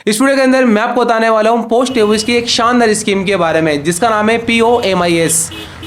इस वीडियो के अंदर मैं आपको बताने वाला हूं पोस्ट ऑफिस की एक शानदार स्कीम के बारे में जिसका नाम है POMIS,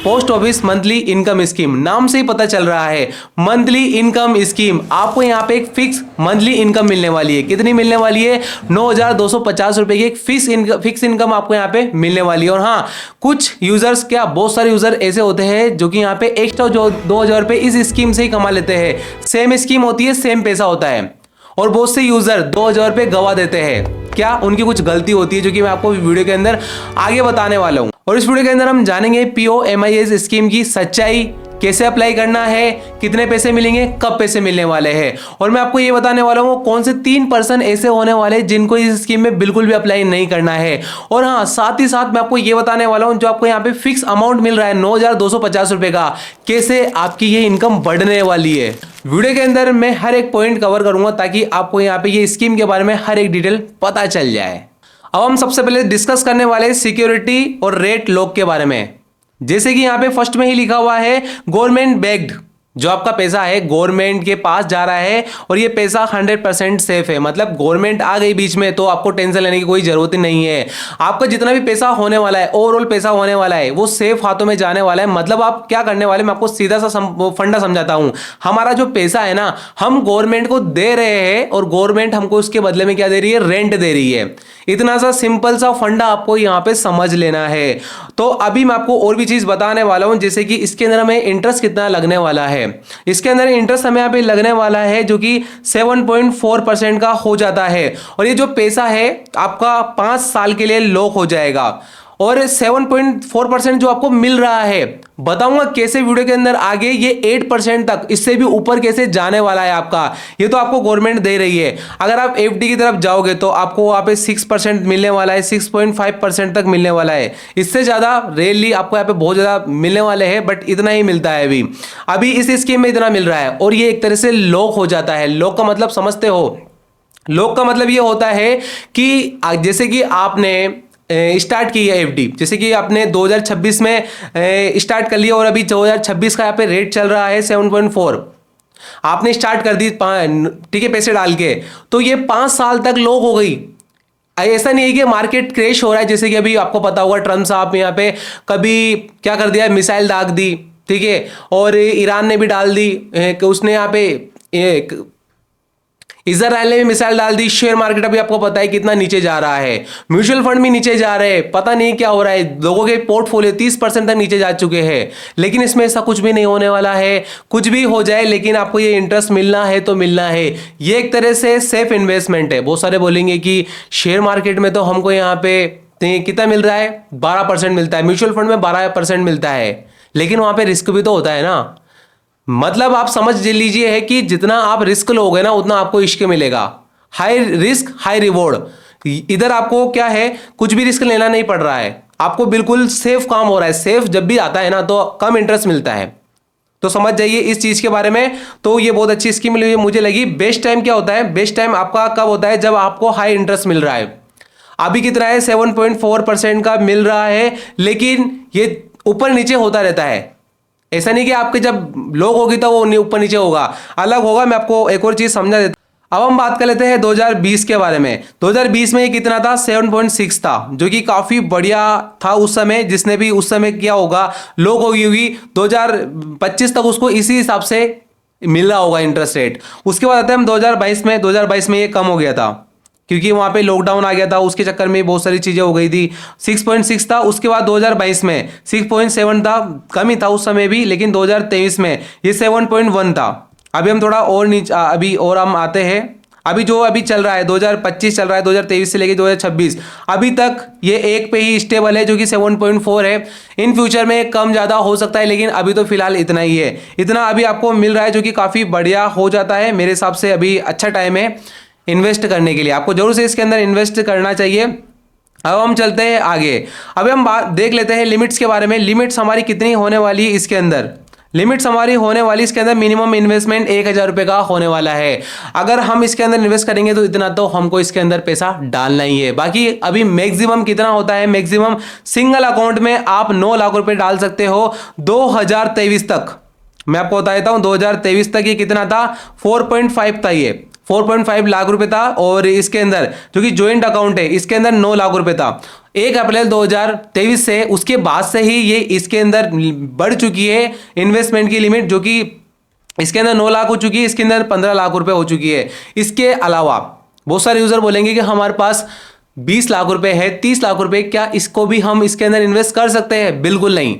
post office monthly income scheme. नाम से ही पता चल रहा है मंथली इनकम स्कीम। आपको यहाँ पे एक फिक्स मंथली इनकम मिलने वाली है। कितनी मिलने वाली है? 9,250 रुपए की एक फिक्स इनकम आपको यहाँ पे मिलने वाली है। और हाँ, कुछ यूजर्स, क्या बहुत सारे यूजर ऐसे होते हैं जो कि यहाँ पे एक्स्ट्रा जो 2,000 रुपए इस स्कीम से ही कमा लेते हैं। सेम स्कीम होती है, सेम पैसा होता है, और बहुत से यूजर 2,000 रुपए गवा देते हैं। क्या उनकी कुछ गलती होती है, जो कि मैं आपको वीडियो के अंदर आगे बताने वाला हूं। और इस वीडियो के अंदर हम जानेंगे POMIS स्कीम की सच्चाई, कैसे अप्लाई करना है, कितने पैसे मिलेंगे, कब पैसे मिलने वाले हैं। और मैं आपको ये बताने वाला हूँ कौन से 3% ऐसे होने वाले हैं जिनको इस स्कीम में बिल्कुल भी अप्लाई नहीं करना है। और हाँ, साथ ही साथ मैं आपको ये बताने वाला हूँ जो आपको यहाँ पे फिक्स अमाउंट मिल रहा है 9,250 रुपए का, कैसे आपकी ये इनकम बढ़ने वाली है। वीडियो के अंदर मैं हर एक पॉइंट कवर करूंगा ताकि आपको यहाँ पे ये स्कीम के बारे में हर एक डिटेल पता चल जाए। अब हम सबसे पहले डिस्कस करने वाले सिक्योरिटी और रेट लॉक के बारे में। जैसे कि यहाँ पे फर्स्ट में ही लिखा हुआ है गवर्नमेंट बैक्ड, जो आपका पैसा है गवर्नमेंट के पास जा रहा है और ये पैसा 100% सेफ है। मतलब गवर्नमेंट आ गई बीच में तो आपको टेंशन लेने की कोई जरूरत ही नहीं है। आपका जितना भी पैसा होने वाला है, ओवरऑल पैसा होने वाला है, वो सेफ हाथों में जाने वाला है। मतलब आप क्या करने वाले, मैं आपको सीधा सा फंडा समझाता हूं। हमारा जो पैसा है ना, हम गवर्नमेंट को दे रहे हैं और गवर्नमेंट हमको उसके बदले में क्या दे रही है? रेंट दे रही है। इतना सा सिंपल सा फंडा आपको यहाँ पे समझ लेना है। तो अभी मैं आपको और भी चीज बताने वाला हूं, जैसे कि इसके अंदर हमें इंटरेस्ट कितना लगने वाला है। इसके अंदर इंटरेस्ट हमें यहाँ पे लगने वाला है जो कि 7.4% का हो जाता है। और ये जो पैसा है आपका 5 साल के लिए लॉक हो जाएगा। और 7.4% जो आपको मिल रहा है, बताऊंगा कैसे वीडियो के अंदर आगे, ये 8% तक, इससे भी ऊपर कैसे जाने वाला है आपका। ये तो आपको गवर्नमेंट दे रही है। अगर आप FD की तरफ जाओगे तो आपको वहां पे 6% मिलने वाला है, 6.5% तक मिलने वाला है। इससे ज्यादा रेयरली आपको यहाँ पे बहुत ज्यादा मिलने वाले हैं, बट इतना ही मिलता है अभी इस स्कीम में इतना मिल रहा है। और ये एक तरह से लॉक हो जाता है। लॉक का मतलब समझते हो? लॉक का मतलब ये होता है कि जैसे कि आपने स्टार्ट की है FD, जैसे कि आपने 2026 में स्टार्ट कर लिया और अभी 2026 का यहाँ पे रेट चल रहा है 7.4, आपने स्टार्ट कर दी, ठीक है, पैसे डाल के, तो ये 5 साल तक लॉक हो गई। ऐसा नहीं है कि मार्केट क्रैश हो रहा है, जैसे कि अभी आपको पता होगा ट्रम्प साहब यहाँ पे कभी क्या कर दिया, मिसाइल दाग दी, ठीक है, और ईरान ने भी डाल दी कि उसने यहाँ पे इजराइल ने भी मिसाइल डाल दी। शेयर मार्केट अभी आपको पता है कितना नीचे जा रहा है, म्यूचुअल फंड भी नीचे जा रहे हैं, पता नहीं क्या हो रहा है। लोगों के पोर्टफोलियो 30% तक नीचे जा चुके हैं। लेकिन इसमें ऐसा कुछ भी नहीं होने वाला है। कुछ भी हो जाए लेकिन आपको ये इंटरेस्ट मिलना है तो मिलना है। ये एक तरह से सेफ इन्वेस्टमेंट है। बहुत सारे बोलेंगे कि शेयर मार्केट में तो हमको यहाँ पे कितना मिल रहा है, 12% मिलता है, म्यूचुअल फंड में 12% मिलता है, लेकिन वहां पे रिस्क भी तो होता है ना। मतलब आप समझ लीजिए है कि जितना आप रिस्क लोगे ना उतना आपको इश्क मिलेगा। High risk high reward. इधर आपको क्या है, कुछ भी रिस्क लेना नहीं पड़ रहा है, आपको बिल्कुल सेफ काम हो रहा है। सेफ जब भी आता है ना तो कम इंटरेस्ट मिलता है। तो समझ जाइए इस चीज के बारे में। तो ये बहुत अच्छी स्कीम मुझे लगी। बेस्ट टाइम क्या होता है? बेस्ट टाइम आपका कब होता है? जब आपको हाई इंटरेस्ट मिल रहा है। अभी कितना है? 7.4% का मिल रहा है, लेकिन ये ऊपर नीचे होता रहता है। ऐसा नहीं कि आपके जब लोग होगी तो वो ऊपर नीचे होगा, अलग होगा। मैं आपको एक और चीज समझा देता हूं। अब हम बात कर लेते हैं 2020 के बारे में। 2020 में ये कितना था? 7.6 था, जो कि काफी बढ़िया था उस समय। जिसने भी उस समय किया होगा, लोग होगी 2025 तक उसको इसी हिसाब से मिल रहा होगा इंटरेस्ट रेट। उसके बाद आते हैं हम 2022 में। 2022 में ये कम हो गया था क्योंकि वहां पे लॉकडाउन आ गया था, उसके चक्कर में बहुत सारी चीजें हो गई थी। 6.6 था। उसके बाद 2022 में 6.7 था, कम ही था उस समय भी, लेकिन 2023 में ये 7.1 था। अभी हम थोड़ा और नीचे, अभी और हम आते हैं। अभी जो अभी चल रहा है 2025 चल रहा है, 2023 से लेकर 2026 अभी तक ये 1 पे ही स्टेबल है, जो कि 7.4 है। इन फ्यूचर में कम ज्यादा हो सकता है, लेकिन अभी तो फिलहाल इतना ही है। इतना अभी आपको मिल रहा है, जो कि काफी बढ़िया हो जाता है। मेरे हिसाब से अभी अच्छा टाइम है इन्वेस्ट करने के लिए। आपको जरूर से इसके अंदर इन्वेस्ट करना चाहिए। अब हम चलते हैं आगे। अभी हम बात देख लेते हैं लिमिट्स के बारे में। लिमिट्स हमारी कितनी होने वाली है इसके अंदर? लिमिट्स हमारी होने वाली इसके अंदर मिनिमम इन्वेस्टमेंट 1,000 रुपए का होने वाला है। अगर हम इसके अंदर इन्वेस्ट करेंगे तो इतना तो हमको इसके अंदर पैसा डालना ही है। बाकी अभी मैक्सिमम कितना होता है? मैक्सिमम सिंगल अकाउंट में आप 9 लाख रुपए डाल सकते हो 2023 तक। मैं आपको बता देता हूं 2023 तक ये कितना था? 4.5 था। ये 4.5 लाख रुपए था, और इसके अंदर जो कि ज्वाइंट अकाउंट है इसके अंदर 9 लाख रुपए था। 1 अप्रैल 2023 से उसके बाद से ही ये इसके अंदर बढ़ चुकी है इन्वेस्टमेंट की लिमिट, जो कि इसके अंदर 9 लाख हो चुकी है, इसके अंदर 15 लाख रुपए हो चुकी है। इसके अलावा बहुत सारे यूजर बोलेंगे कि हमारे पास 20 लाख रुपए है, 30 लाख रुपए, क्या इसको भी हम इसके अंदर इन्वेस्ट कर सकते हैं? बिल्कुल नहीं।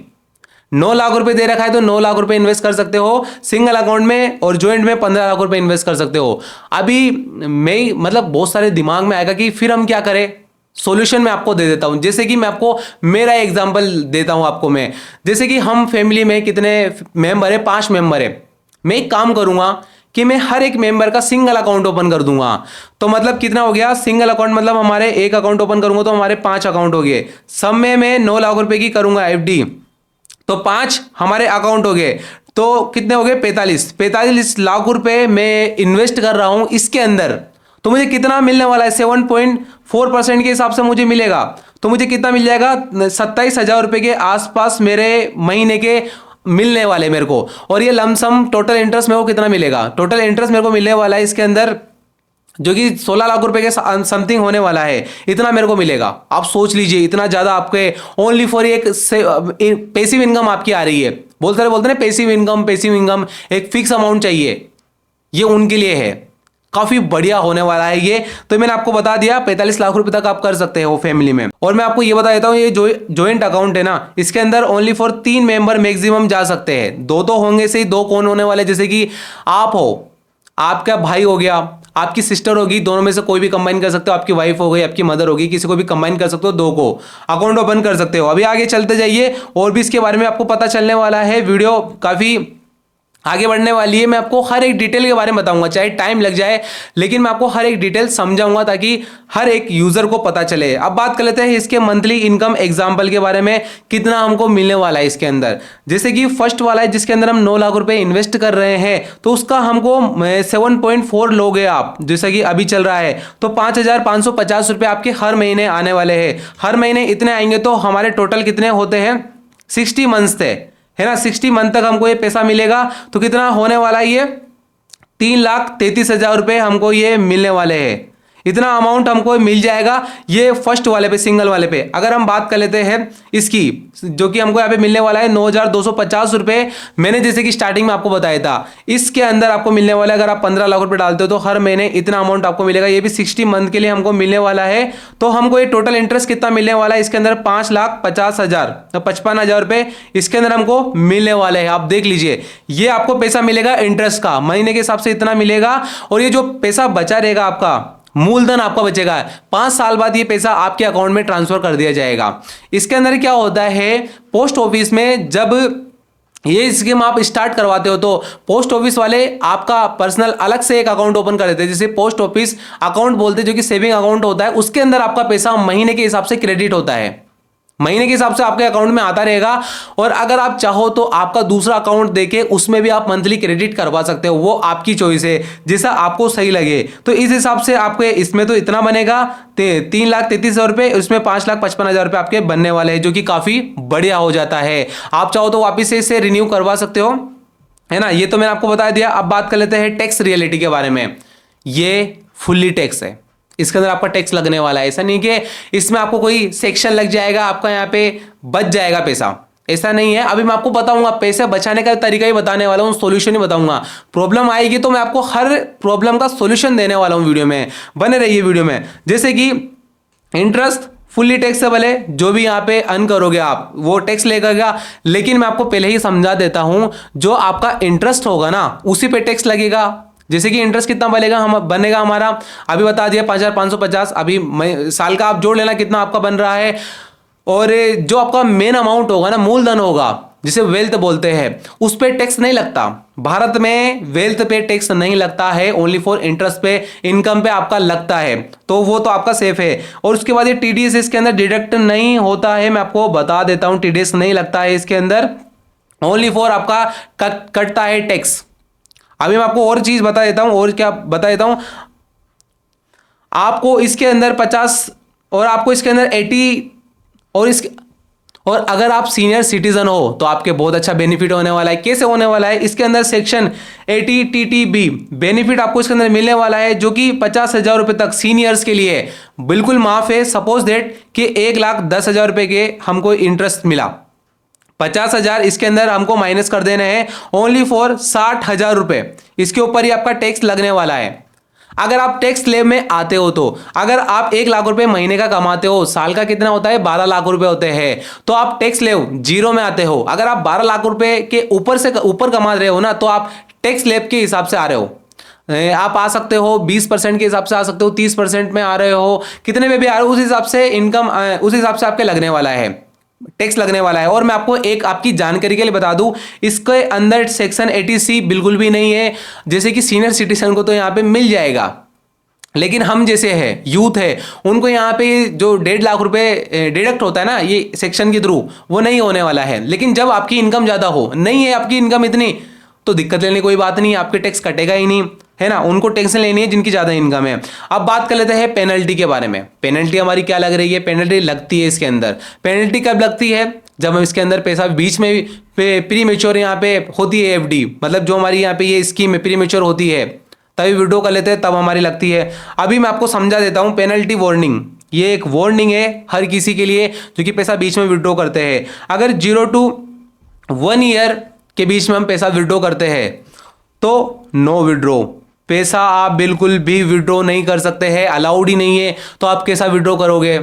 9 लाख रुपए दे रखा है तो 9 लाख रुपए इन्वेस्ट कर सकते हो सिंगल अकाउंट में, और ज्वाइंट में 15 लाख रुपए इन्वेस्ट कर सकते हो। अभी मैं मतलब बहुत सारे दिमाग में आएगा कि फिर हम क्या करें। सॉल्यूशन मैं आपको दे देता हूं। जैसे कि मैं आपको मेरा एग्जांपल देता हूं आपको मैं, जैसे कि हम फैमिली में कितने मेंबर है? 5 मेंबर है। मैं एक काम करूंगा कि मैं हर एक मेंबर का सिंगल अकाउंट ओपन कर दूंगा। तो मतलब कितना हो गया सिंगल अकाउंट? मतलब हमारे एक अकाउंट ओपन करूंगा तो हमारे 5 अकाउंट हो गए। सब में मैं 9 लाख रुपए की करूंगा एफडी, तो 5 हमारे अकाउंट हो गए, तो कितने हो गए? 45 लाख रुपए मैं इन्वेस्ट कर रहा हूं इसके अंदर। तो मुझे कितना मिलने वाला है? 7.4% के हिसाब से मुझे मिलेगा। तो मुझे कितना मिल जाएगा? 27,000 रुपए के आसपास मेरे महीने के मिलने वाले मेरे को। और ये लमसम टोटल इंटरेस्ट मेरे को कितना मिलेगा? टोटल इंटरेस्ट मेरे को मिलने वाला है इसके अंदर जो कि 16 लाख रुपए के समथिंग होने वाला है, इतना मेरे को मिलेगा। आप सोच लीजिए, इतना ज्यादा आपके ओनली फॉर एक पैसिव इनकम आपकी आ रही है। बोलते हैं पैसिव इनकम, एक फिक्स अमाउंट चाहिए, ये उनके लिए है। काफी बढ़िया होने वाला है ये। तो मैंने आपको बता दिया 45 लाख रुपए तक आप कर सकते हो फैमिली में। और मैं आपको ये बता देता हूं, ये जो ज्वाइंट अकाउंट है ना, इसके अंदर ओनली फॉर 3 मेंबर मैक्सिमम जा सकते हैं। 2 तो होंगे से ही, 2 कौन होने वाले? जैसे कि आप हो, आपका भाई हो गया, आपकी सिस्टर होगी, दोनों में से कोई भी कंबाइन कर सकते हो। आपकी वाइफ हो गई, आपकी मदर होगी, किसी को भी कंबाइन कर सकते हो, 2 को अकाउंट ओपन कर सकते हो। अभी आगे चलते जाइए और भी इसके बारे में आपको पता चलने वाला है। वीडियो काफी आगे बढ़ने वाली है। मैं आपको हर एक डिटेल के बारे में बताऊंगा, चाहे टाइम लग जाए, लेकिन मैं आपको हर एक डिटेल समझाऊंगा ताकि हर एक यूजर को पता चले। अब बात कर लेते हैं इसके मंथली इनकम एग्जांपल के बारे में, कितना हमको मिलने वाला है इसके अंदर। जैसे कि फर्स्ट वाला है जिसके अंदर हम 9 लाख रुपए इन्वेस्ट कर रहे हैं, तो उसका हमको 7.4 लोगे आप, जैसा कि अभी चल रहा है, तो 5,550 रुपए आपके हर महीने आने वाले हैं। हर महीने इतने आएंगे तो हमारे टोटल कितने होते हैं? 60 मंथ्स थे, है ना। 60 मंथ तक हमको ये पैसा मिलेगा। तो कितना होने वाला है ये? 3,33,000 रुपए हमको ये मिलने वाले हैं। इतना अमाउंट हमको मिल जाएगा ये फर्स्ट वाले पे, सिंगल वाले पे। अगर हम बात कर लेते हैं इसकी, जो कि हमको यहाँ पे मिलने वाला है 9,250 रुपए। मैंने जैसे कि स्टार्टिंग में आपको बताया था, इसके अंदर आपको मिलने वाला है, अगर आप 15 लाख रुपए डालते हो तो हर महीने इतना अमाउंट आपको मिलेगा। ये भी 60 मंथ के लिए हमको मिलने वाला है। तो हमको ये टोटल इंटरेस्ट कितना मिलने वाला है इसके अंदर? 5,50,000, तो 55,000 रुपए इसके अंदर हमको मिलने वाले हैं। आप देख लीजिए, ये आपको पैसा मिलेगा इंटरेस्ट का, महीने के हिसाब से इतना मिलेगा। और ये जो पैसा बचा रहेगा आपका, मूलधन आपका बचेगा, 5 साल बाद ये पैसा आपके अकाउंट में ट्रांसफर कर दिया जाएगा। इसके अंदर क्या होता है, पोस्ट ऑफिस में जब ये स्कीम आप स्टार्ट करवाते हो तो पोस्ट ऑफिस वाले आपका पर्सनल अलग से एक अकाउंट ओपन कर देते हैं, जिसे पोस्ट ऑफिस अकाउंट बोलते हैं, जो कि सेविंग अकाउंट होता है। उसके अंदर आपका पैसा महीने के हिसाब से क्रेडिट होता है, महीने के हिसाब से आपके अकाउंट में आता रहेगा। और अगर आप चाहो तो आपका दूसरा अकाउंट देके उसमें भी आप मंथली क्रेडिट करवा सकते हो, वो आपकी चॉइस है, जैसा आपको सही लगे। तो इस हिसाब से आपके इसमें तो इतना बनेगा 3,33,000 रुपए, उसमें 5,55,000 रुपए आपके बनने वाले हैं, जो कि काफी बढ़िया हो जाता है। आप चाहो तो वापिस से इसे रिन्यू करवा सकते हो, है ना। ये तो मैंने आपको बता दिया। अब बात कर लेते हैं टैक्स रियलिटी के बारे में। ये फुल्ली टैक्स है, इसके अंदर आपका टैक्स लगने वाला है। ऐसा नहीं कि इसमें आपको कोई सेक्शन लग जाएगा, आपका यहाँ पे बच जाएगा पैसा, ऐसा नहीं है। अभी मैं आपको बताऊंगा, पैसे बचाने का तरीका ही बताने वाला हूँ, सॉल्यूशन ही बताऊंगा। प्रॉब्लम आएगी तो मैं आपको हर प्रॉब्लम का सॉल्यूशन देने वाला हूँ वीडियो में, बने रहिए वीडियो में। जैसे कि इंटरेस्ट फुल्ली टैक्सेबल है, जो भी यहाँ पे अर्न करोगे आप वो टैक्स लगेगा। लेकिन मैं आपको पहले ही समझा देता हूं, जो आपका इंटरेस्ट होगा ना उसी पे टैक्स लगेगा। जैसे कि इंटरेस्ट कितना बनेगा हमारा, अभी बता दिया 5,550। अभी साल का आप जोड़ लेना कितना आपका बन रहा है। और जो आपका मेन अमाउंट होगा ना, मूलधन होगा, जिसे वेल्थ बोलते हैं, उस पे टैक्स नहीं लगता। भारत में वेल्थ पे टैक्स नहीं लगता है, ओनली फॉर इंटरेस्ट पे, इनकम पे आपका लगता है, तो वो तो आपका सेफ है। और उसके बाद ये टीडीएस इसके अंदर डिडक्ट नहीं होता है, मैं आपको बता देता हूं, टीडीएस नहीं लगता है इसके अंदर, ओनली फॉर आपका कटता है टैक्स। अभी मैं आपको और चीज बता देता हूं, और क्या बता देता हूं आपको, इसके अंदर 50 और आपको इसके अंदर 80 और और अगर आप सीनियर सिटीजन हो तो आपके बहुत अच्छा बेनिफिट होने वाला है। कैसे होने वाला है? इसके अंदर सेक्शन 80TTB बेनिफिट आपको इसके अंदर मिलने वाला है, जो कि 50,000 रुपए तक सीनियर्स के लिए बिल्कुल माफ है। सपोज दैट कि 1,10,000 रुपए के हमको इंटरेस्ट मिला, 50,000 इसके अंदर हमको माइनस कर देने हैं ओनली फॉर 60,000 रुपए। इसके ऊपर ही आपका टैक्स लगने वाला है। अगर आप टैक्स स्लैब में आते हो तो अगर आप 1,00,000 रुपए महीने का कमाते हो, साल का कितना होता है? 12 लाख रुपए होते हैं, तो आप टैक्स स्लैब जीरो में आते हो। अगर आप 12 लाख रुपए के ऊपर से ऊपर कमा रहे हो ना, तो आप टैक्स स्लैब के हिसाब से आ रहे हो। आप आ सकते हो 20% के हिसाब से आ सकते हो, 30% में आ रहे हो, कितने में भी आ रहे हो, उस हिसाब से इनकम उस हिसाब से आपके लगने वाला है, टैक्स लगने वाला है। और मैं आपको एक आपकी जानकारी के लिए बता दूं, इसके अंदर सेक्शन 80C बिल्कुल भी नहीं है। जैसे कि सीनियर सिटीजन को तो यहां पे मिल जाएगा, लेकिन हम जैसे है यूथ है उनको यहाँ पे जो 1.5 लाख रुपए डिडक्ट होता है ना ये सेक्शन के थ्रू, वो नहीं होने वाला है। लेकिन जब आपकी इनकम ज्यादा हो, नहीं है आपकी इनकम इतनी, तो दिक्कत लेने कोई बात नहीं, आपके टैक्स कटेगा ही नहीं, है ना। उनको टेंशन लेनी है जिनकी ज्यादा इनकम है। अब बात कर लेते हैं पेनल्टी के बारे में। पेनल्टी हमारी क्या लग रही है? पेनल्टी लगती है इसके अंदर। पेनल्टी कब लगती है? जब हम इसके अंदर पैसा बीच में प्री मेच्योर यहाँ पे होती है एफडी, मतलब जो हमारी यहाँ पे ये स्कीम प्री मेच्योर होती है तभी विड्रॉ कर लेते हैं, तब हमारी लगती है। अभी मैं आपको समझा देता हूं पेनल्टी वार्निंग। ये एक वार्निंग है हर किसी के लिए जो कि पैसा बीच में विड्रॉ करते हैं। अगर 0 to 1 ईयर के बीच में हम पैसा विड्रॉ करते हैं तो नो विड्रॉ, पैसा आप बिल्कुल भी विड्रॉ नहीं कर सकते हैं, अलाउड ही नहीं है। तो आप कैसा विड्रॉ करोगे?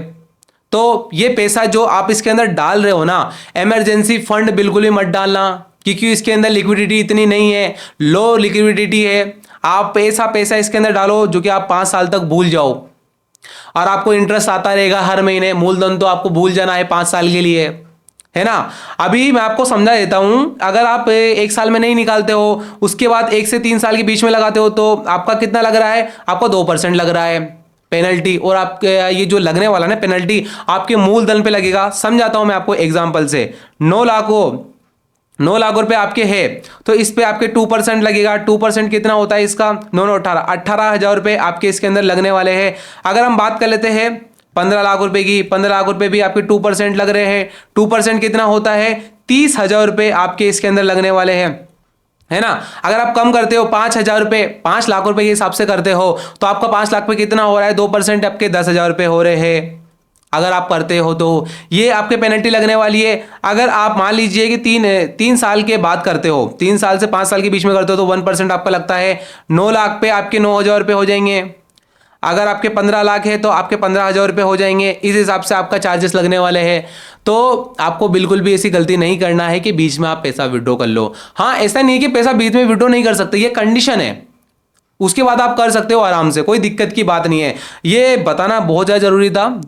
तो ये पैसा जो आप इसके अंदर डाल रहे हो ना, इमरजेंसी फंड बिल्कुल भी मत डालना, क्योंकि इसके अंदर लिक्विडिटी इतनी नहीं है, लो लिक्विडिटी है। आप ऐसा पैसा इसके अंदर डालो जो कि आप 5 साल तक भूल जाओ और आपको इंटरेस्ट आता रहेगा हर महीने। मूलधन तो आपको भूल जाना है 5 साल के लिए, है ना। अभी मैं आपको समझा देता हूं, अगर आप 1 साल में नहीं निकालते हो, उसके बाद 1 से 3 साल के बीच में लगाते हो, तो आपका कितना लग रहा है? आपको 2% लग रहा है पेनल्टी। और आपके ये जो लगने वाला ना पेनल्टी आपके मूलधन पे लगेगा। समझाता हूं मैं आपको एग्जांपल से। 9 लाख रुपए आपके है तो इस पे आपके 2% लगेगा। 2% कितना होता है इसका? 18,000 रुपए आपके इसके अंदर लगने वाले हैं। अगर हम बात कर लेते हैं 15 लाख रुपए की, 15 लाख रुपए भी आपके 2% लग रहे हैं। 2% कितना होता है? 30,000 रुपए आपके इसके अंदर लगने वाले हैं, है ना। अगर आप कम करते हो 5,000 रुपए, 5 लाख रुपए के हिसाब से करते हो, तो आपका 5 लाख पे कितना हो रहा है? 2% आपके 10,000 रुपए हो रहे हैं। अगर आप करते हो तो ये आपके पेनल्टी लगने वाली है। अगर आप मान लीजिए कि 3 साल के बाद करते हो, 3 साल से 5 साल के बीच में करते हो, तो 1% आपका लगता है। 9 लाख पे आपके 9,000 रुपये हो जाएंगे। अगर आपके 15 लाख है तो आपके 15,000 रुपये हो जाएंगे। इस हिसाब से आपका चार्जेस लगने वाले हैं। तो आपको बिल्कुल भी ऐसी गलती नहीं करना है कि बीच में आप पैसा विड्रॉ कर लो। हाँ, ऐसा नहीं है कि पैसा बीच में विड्रॉ नहीं कर सकते, ये कंडीशन है, उसके बाद आप कर सकते हो आराम से, कोई दिक्कत की बात नहीं है। ये बताना बहुत ज़्यादा जरूरी था।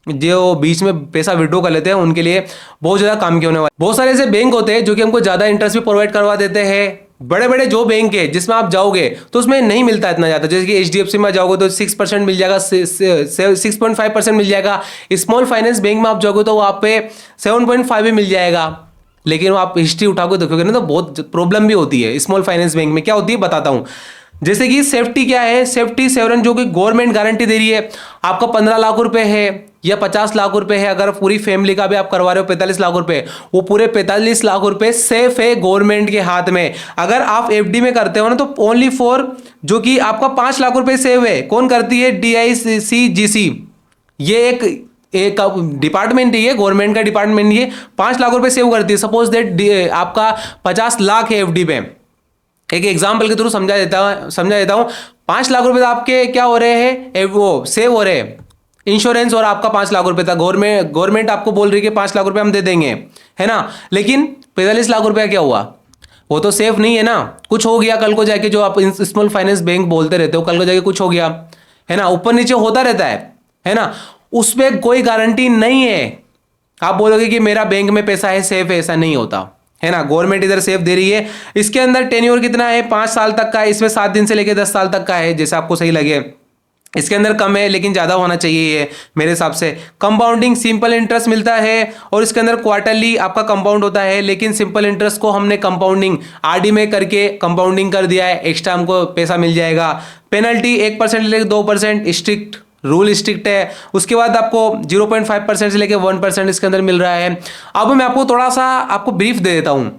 जो बीच में पैसा विड्रॉ कर लेते हैं उनके लिए बहुत ज़्यादा काम के होने वाले। बहुत सारे ऐसे बैंक होते हैं जो कि हमको ज़्यादा इंटरेस्ट भी प्रोवाइड करवा देते हैं। बड़े बड़े जो बैंक है जिसमें आप जाओगे तो उसमें नहीं मिलता इतना ज़्यादा। जैसे कि HDFC में जाओगे तो 6% मिल जाएगा, 6.5% मिल जाएगा। स्मॉल फाइनेंस बैंक में आप जाओगे तो वहाँ पे 7.5 भी मिल जाएगा। लेकिन वो आप हिस्ट्री उठाओगे देखोगे ना तो बहुत प्रॉब्लम भी होती है। स्मॉल फाइनेंस बैंक में क्या होती है बताता हूँ। जैसे कि सेफ्टी क्या है? सेफ्टी सेवरन जो कि गवर्नमेंट गारंटी दे रही है। आपका 15 लाख रुपए है या 50 लाख रुपए है, अगर पूरी फैमिली का भी आप करवा रहे हो 45 लाख रुपए, वो पूरे 45 लाख रुपए सेफ है गवर्नमेंट के हाथ में। अगर आप FD में करते हो ना तो ओनली फॉर जो कि आपका 5 लाख रुपए सेव है। कौन करती है? DICGC। ये एक डिपार्टमेंट है, गवर्नमेंट का डिपार्टमेंट, ये 5 लाख रुपए सेव करती है। सपोज दैट आपका 50 लाख है FD पे। एक एग्जाम्पल के थ्रू समझा देता हूं। 5 लाख रुपए आपके क्या हो रहे हैं? वो सेव हो रहे हैं। इंश्योरेंस और आपका 5 लाख रुपए था। गवर्नमेंट आपको बोल रही है कि 5 लाख रुपए हम दे देंगे, है ना। लेकिन 45 लाख रुपया क्या हुआ? वो तो सेफ नहीं है ना। कुछ हो गया कल को जाके, जो आप स्मॉल फाइनेंस बैंक बोलते रहते हो, कल को जाके कुछ हो गया, है ना। ऊपर नीचे होता रहता है ना। उसमें कोई गारंटी नहीं है। आप बोलोगे कि मेरा बैंक में पैसा है, सेफ है, ऐसा नहीं होता, है ना। गवर्नमेंट इधर सेफ दे रही है। इसके अंदर टेन्योर कितना है? 5 साल तक का है। इसमें 7 दिन से लेकर 10 साल तक का है, जैसे आपको सही लगे। इसके अंदर कम है लेकिन ज़्यादा होना चाहिए ये मेरे हिसाब से। कंपाउंडिंग सिंपल इंटरेस्ट मिलता है और इसके अंदर क्वार्टरली आपका कंपाउंड होता है। लेकिन सिंपल इंटरेस्ट को हमने कंपाउंडिंग RD में करके कंपाउंडिंग कर दिया है, एक्स्ट्रा हमको पैसा मिल जाएगा। पेनल्टी 1% लेकर 2%, स्ट्रिक्ट रूल स्ट्रिक्ट है। उसके बाद आपको 0.5% से लेकर 1% इसके अंदर मिल रहा है। अब मैं आपको थोड़ा सा आपको ब्रीफ दे देता हूं।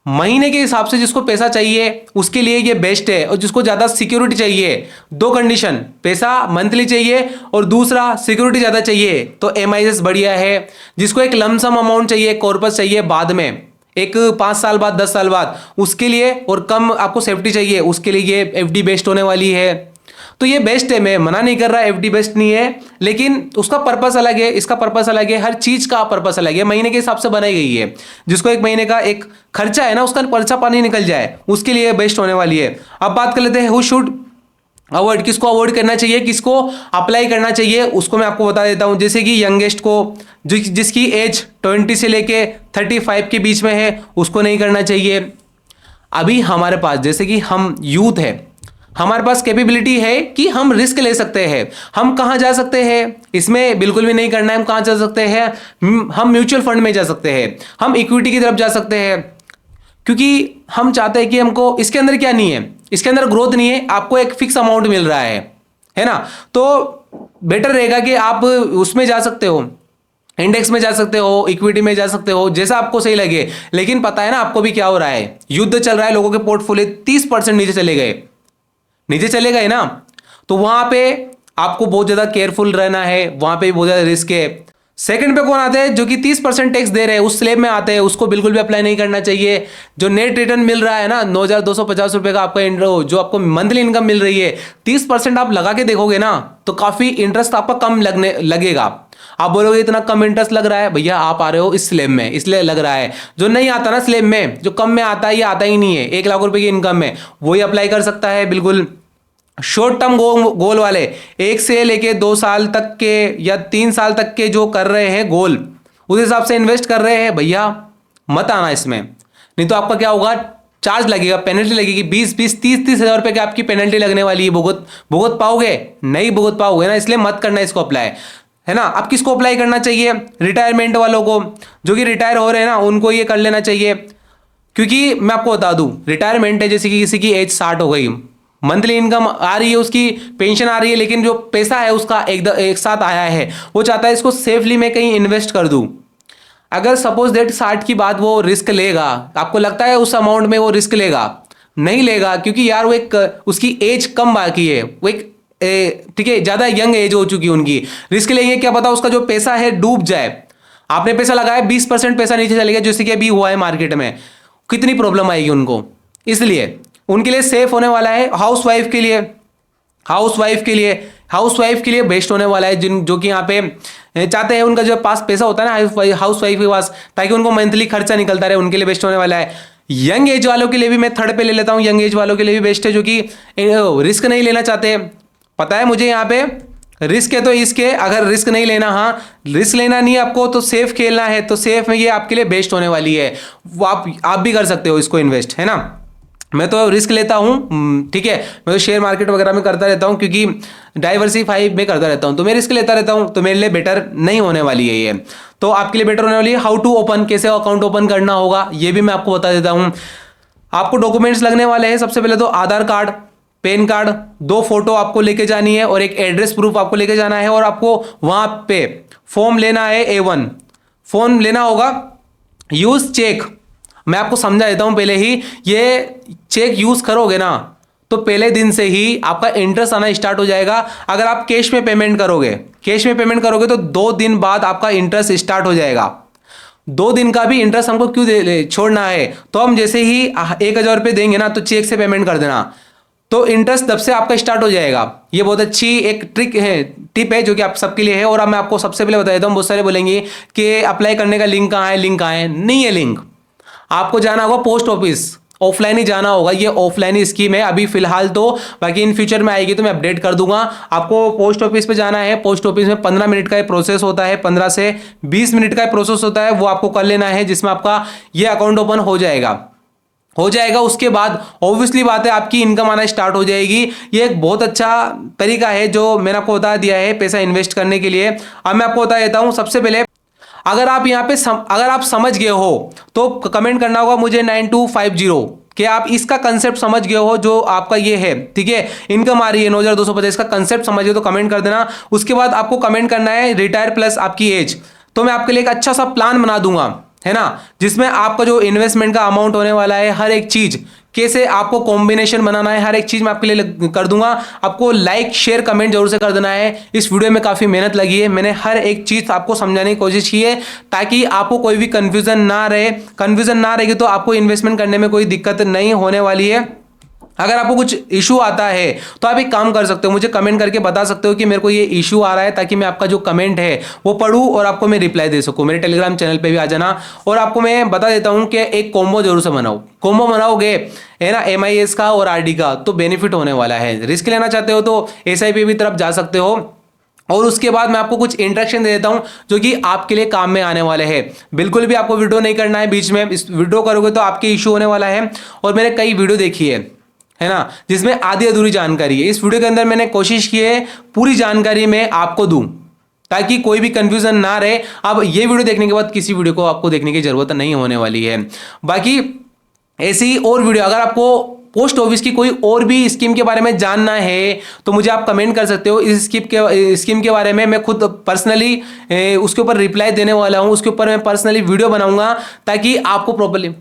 महीने के हिसाब से जिसको पैसा चाहिए उसके लिए ये बेस्ट है, और जिसको ज्यादा सिक्योरिटी चाहिए, दो कंडीशन, पैसा मंथली चाहिए और दूसरा सिक्योरिटी ज्यादा चाहिए, तो MIS बढ़िया है। जिसको एक लमसम अमाउंट चाहिए, कॉर्पस चाहिए बाद में, एक 5 साल बाद 10 साल बाद, उसके लिए, और कम आपको सेफ्टी चाहिए उसके लिए ये FD बेस्ट होने वाली है। तो ये बेस्ट है, मैं मना नहीं कर रहा FD बेस्ट नहीं है, लेकिन उसका पर्पस अलग है, इसका पर्पस अलग है, हर चीज का पर्पस अलग है, महीने के हिसाब से बनाई गई है। जिसको एक महीने का एक खर्चा है ना, उसका खर्चा पानी निकल जाए, उसके लिए बेस्ट होने वाली है। अब बात कर लेते हैं हु शुड अवॉइड, किसको अवॉइड करना चाहिए, किसको अप्लाई करना चाहिए, उसको मैं आपको बता देता हूं। जैसे कि यंगेस्ट को, जिसकी एज 20 से लेके 35 के बीच में है, उसको नहीं करना चाहिए। अभी हमारे पास जैसे कि हम यूथ है, हमारे पास कैपेबिलिटी है कि हम रिस्क ले सकते हैं। हम कहां जा सकते हैं, इसमें बिल्कुल भी नहीं करना है। हम कहां जा सकते हैं, हम म्यूचुअल फंड में जा सकते हैं, हम इक्विटी की तरफ जा सकते हैं, क्योंकि हम चाहते हैं कि हमको इसके अंदर क्या नहीं है, इसके अंदर ग्रोथ नहीं है, आपको एक फिक्स अमाउंट मिल रहा है ना। तो बेटर रहेगा कि आप उसमें जा सकते हो, इंडेक्स में जा सकते हो, इक्विटी में जा सकते हो, जैसा आपको सही लगे। लेकिन पता है ना आपको भी क्या हो रहा है, युद्ध चल रहा है, लोगों के पोर्टफोलियो 30% नीचे चले गए ना। तो वहां पे आपको बहुत ज्यादा केयरफुल रहना है, वहां पे बहुत ज्यादा रिस्क है। सेकंड पे कौन आते हैं, जो कि 30% टैक्स दे रहे हैं, उस स्लैब में आते हैं, उसको बिल्कुल भी अप्लाई नहीं करना चाहिए। जो नेट रिटर्न मिल रहा है ना 9,250 रुपए का आपका जो आपको मंथली इनकम मिल रही है, 30% आप लगा के देखोगे ना तो काफी इंटरेस्ट आपका कम लगेगा। आप बोलोगे इतना कम इंटरेस्ट लग रहा है, भैया आप आ रहे हो इस स्लैब में इसलिए लग रहा है। जो नहीं आता ना स्लैब में, जो कम में आता है, ये आता ही नहीं है, 1 लाख रुपए की इनकम में, वही अप्लाई कर सकता है बिल्कुल। शॉर्ट टर्म गोल वाले 1 से लेके 2 साल तक के या 3 साल तक के जो कर रहे हैं गोल, उस हिसाब से इन्वेस्ट कर रहे हैं, भैया मत आना इसमें। नहीं तो आपका क्या होगा, चार्ज लगेगा, पेनल्टी लगेगी, 20-20, 30-30 हजार रुपए की आपकी पेनल्टी लगने वाली है। भुगत पाओगे, नहीं भुगत पाओगे ना, इसलिए मत करना इसको अप्लाई, है ना। अब किसको अप्लाई करना चाहिए, रिटायरमेंट वालों को, जो कि रिटायर हो रहे हैं ना, उनको ये कर लेना चाहिए। क्योंकि मैं आपको बता दूं, रिटायरमेंट है, जैसे कि किसी की एज 60 हो गई, मंथली इनकम आ रही है, उसकी पेंशन आ रही है, लेकिन जो पैसा है उसका एक साथ आया है, वो चाहता है इसको सेफली मैं कहीं इन्वेस्ट कर दूं। अगर सपोज दैट 60 की बात वो रिस्क लेगा, आपको लगता है उस अमाउंट में वो रिस्क लेगा? नहीं लेगा, क्योंकि यार वो एक उसकी एज कम बाकी है, वो एक ठीक है ज्यादा यंग एज हो चुकी है उनकी। रिस्क लेंगे, क्या पता उसका जो पैसा है डूब जाए। आपने पैसा लगाया, 20% पैसा नीचे चले गया, जैसे कि अभी हुआ है मार्केट में, कितनी प्रॉब्लम आएगी उनको। इसलिए उनके लिए सेफ होने वाला है। हाउसवाइफ के लिए बेस्ट होने वाला है, जो कि यहाँ पे चाहते हैं उनका जो पास पैसा होता है ना हाउसवाइफ के पास, ताकि उनको मंथली खर्चा निकलता रहे, उनके लिए बेस्ट होने वाला है। यंग एज वालों के लिए भी मैं थर्ड पे ले लेता हूँ, यंग एज वालों के लिए भी बेस्ट है, जो कि रिस्क नहीं लेना चाहते। पता है मुझे यहाँ पे रिस्क है, तो इसके अगर रिस्क नहीं लेना, हाँ रिस्क लेना नहीं आपको, तो सेफ खेलना है, तो सेफ में ये आपके लिए बेस्ट होने वाली है। वो आप भी कर सकते हो इसको इन्वेस्ट, है ना। मैं तो रिस्क लेता हूँ, ठीक है, मैं तो शेयर मार्केट वगैरह में करता रहता हूँ, क्योंकि डाइवर्सिफाई में करता रहता हूँ, तो मैं रिस्क लेता रहता हूँ, तो मेरे लिए बेटर नहीं होने वाली है ये। तो आपके लिए बेटर होने वाली है। हाउ टू ओपन, कैसे अकाउंट ओपन करना होगा, ये भी मैं आपको बता देता हूँ। आपको डॉक्यूमेंट्स लगने वाले हैं। सबसे पहले तो आधार कार्ड, पैन कार्ड, 2 फोटो आपको लेके जानी है, और एक एड्रेस प्रूफ आपको लेके जाना है, और आपको वहां पे फॉर्म लेना है, A1 फॉर्म लेना होगा। यूज चेक, मैं आपको समझा देता हूं पहले ही, ये चेक यूज करोगे ना तो पहले दिन से ही आपका इंटरेस्ट आना स्टार्ट हो जाएगा। अगर आप कैश में पेमेंट करोगे तो 2 दिन बाद आपका इंटरेस्ट स्टार्ट हो जाएगा। 2 दिन का भी इंटरेस्ट हमको क्यों छोड़ना है, तो हम जैसे ही 1,000 रुपये देंगे ना, तो चेक से पेमेंट कर देना, तो इंटरेस्ट तब से आपका स्टार्ट हो जाएगा। ये बहुत अच्छी एक टिप है जो कि आप सबके लिए है। और अब मैं आपको सबसे पहले बता देता हूँ, बहुत सारे बोलेंगे कि अप्लाई करने का लिंक कहाँ है, नहीं है लिंक। आपको जाना होगा पोस्ट ऑफिस, ऑफलाइन ही जाना होगा। ये ऑफलाइन ही स्कीम है अभी फिलहाल तो, बाकी इन फ्यूचर में आएगी तो मैं अपडेट कर दूंगा। आपको पोस्ट ऑफिस पे जाना है। पोस्ट ऑफिस में 15 मिनट का प्रोसेस होता है, 15 से 20 मिनट का प्रोसेस होता है, वो आपको कर लेना है, जिसमें आपका ये अकाउंट ओपन हो जाएगा। उसके बाद ऑब्वियसली बात है आपकी इनकम आना स्टार्ट हो जाएगी। ये एक बहुत अच्छा तरीका है जो मैंने आपको बता दिया है पैसा इन्वेस्ट करने के लिए। अब मैं आपको बता देता हूं, सबसे पहले अगर आप यहाँ पे अगर आप समझ गए हो तो कमेंट करना होगा मुझे 9250 कि आप इसका कंसेप्ट समझ गए हो, जो आपका ये है, ठीक है, इनकम आ रही है 9,250, का कंसेप्ट समझ गए तो कमेंट कर देना। उसके बाद आपको कमेंट करना है रिटायर प्लस आपकी एज, तो मैं आपके लिए एक अच्छा सा प्लान बना दूंगा, है ना, जिसमें आपका जो इन्वेस्टमेंट का अमाउंट होने वाला है, हर एक चीज कैसे आपको कॉम्बिनेशन बनाना है, हर एक चीज मैं आपके लिए कर दूंगा। आपको लाइक शेयर कमेंट जरूर से कर देना है। इस वीडियो में काफी मेहनत लगी है, मैंने हर एक चीज आपको समझाने की कोशिश की है ताकि आपको कोई भी कंफ्यूजन ना रहे। कंफ्यूजन ना रहेगी तो आपको इन्वेस्टमेंट करने में कोई दिक्कत नहीं होने वाली है। अगर आपको कुछ इशू आता है तो आप एक काम कर सकते हो, मुझे कमेंट करके बता सकते हो कि मेरे को ये इशू आ रहा है, ताकि मैं आपका जो कमेंट है वो पढूं और आपको मैं रिप्लाई दे सकूं। मेरे टेलीग्राम चैनल पे भी आ जाना। और आपको मैं बता देता हूं कि एक कॉम्बो जरूर से बनाओ, कॉम्बो बनाओगे है ना, MIS का और RD का, तो बेनिफिट होने वाला है। रिस्क लेना चाहते हो तो SIP भी तरफ जा सकते हो। और उसके बाद मैं आपको कुछ इंस्ट्रक्शन दे देता हूं जो कि आपके लिए काम में आने वाले हैं। बिल्कुल भी आपको वीडियो नहीं करना है बीच में, इस वीडियो करोगे तो आपके इशू होने वाला है। और मैंने कई वीडियो देखी है ना, जिसमें आधी अधूरी जानकारी है। इस वीडियो के अंदर मैंने कोशिश की है पूरी जानकारी मैं आपको दूं ताकि कोई भी कंफ्यूजन ना रहे। अब ये वीडियो देखने के बाद किसी वीडियो को आपको देखने की जरूरत नहीं होने वाली है। बाकी ऐसी और वीडियो, अगर आपको पोस्ट ऑफिस की कोई और भी स्कीम के बारे में जानना है तो मुझे आप कमेंट कर सकते हो। इस स्कीम के बारे में मैं खुद पर्सनली उसके ऊपर रिप्लाई देने वाला हूं, उसके ऊपर मैं पर्सनली वीडियो बनाऊंगा ताकि आपको प्रॉब्लम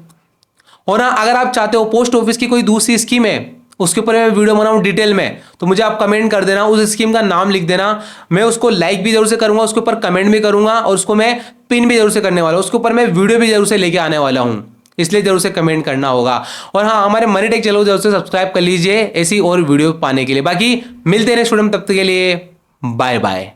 हो ना। अगर आप चाहते हो पोस्ट ऑफिस की कोई दूसरी स्कीम है उसके ऊपर मैं वीडियो बनाऊं डिटेल में, तो मुझे आप कमेंट कर देना, उस स्कीम का नाम लिख देना। मैं उसको लाइक भी जरूर से करूंगा, उसके ऊपर कमेंट भी करूंगा और उसको मैं पिन भी जरूर से करने वाला हूं, उसके ऊपर मैं वीडियो भी जरूर से लेके आने वाला हूं, इसलिए जरूर से कमेंट करना होगा। और हाँ, हमारे मनी टेक चैनल को जरूर से सब्सक्राइब कर लीजिए ऐसी और वीडियो पाने के लिए। बाकी मिलते हैं नेक्स्ट वीडियो में, तब तक के लिए बाय बाय।